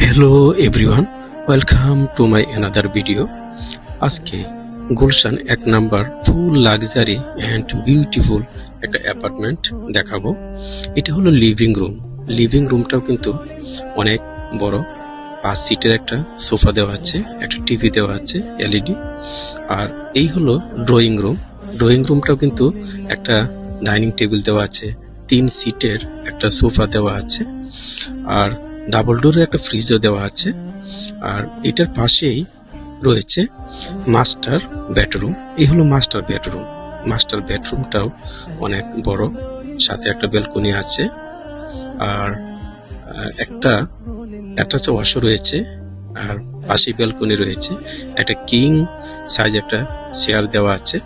Hello everyone, welcome to my another video. আজকে Gulshan 1 number full luxury and beautiful একটা apartment দেখাবো। এটা হলো লিভিং রুম। লিভিং রুমটাও কিন্তু অনেক বড়। 5 সিটের একটা সোফা দেওয়া আছে, একটা টিভি দেওয়া আছে এলইডি। আর এই হলো ড্রয়িং রুম। ড্রয়িং রুমটাও কিন্তু একটা ডাইনিং টেবিল দেওয়া আছে, 3 সিটের একটা সোফা দেওয়া আছে, আর ডাবল ডোরের একটা ফ্রিজও দেওয়া আছে। আর এটার পাশেই রয়েছে মাস্টার বেডরুম। এই হলো মাস্টার বেডরুম। মাস্টার বেডরুমটাও অনেক বড়, সাথে একটা ব্যালকনি আছে, আর একটা অ্যাটাচ ওয়াশও রয়েছে, আর পাশে ব্যালকনি রয়েছে। একটা কিং সাইজ একটা চেয়ার দেওয়া আছে,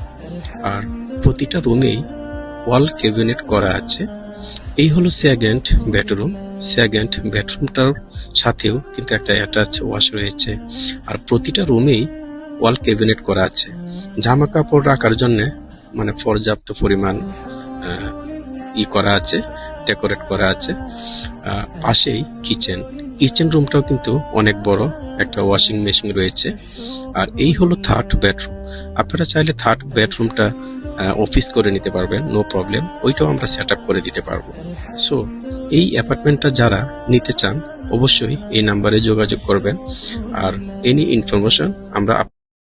আর প্রতিটা রুমেই ওয়াল ক্যাবিনেট করা আছে। এই হলো সেকেন্ড বেডরুম। সেকেন্ড বেডরুমটার সাথেও কিন্তু একটা অ্যাটাচ ওয়াশ রয়েছে, আর প্রতিটা রুমেই ওয়াল ক্যাবিনেট করা আছে। জামা কাপড় রাখার জন্য মানে পর্যাপ্ত পরিমাণ করা আছে, ডেকোরেট করা আছে। পাশেই কিচেন। কিচেন রুমটাও কিন্তু অনেক বড়, একটা ওয়াশিং মেশিন রয়েছে। আর এই হলো থার্ড বেডরুম। আপনারা চাইলে থার্ড বেডরুমটা অফিস করে নিতে পারবেন, নো প্রবলেম। ওইটাও আমরা সেট আপ করে দিতে পারবো। সো এই অ্যাপার্টমেন্টটা যারা নিতে চান অবশ্যই এই নাম্বারে যোগাযোগ করবেন, আর এনি ইনফরমেশন আমরা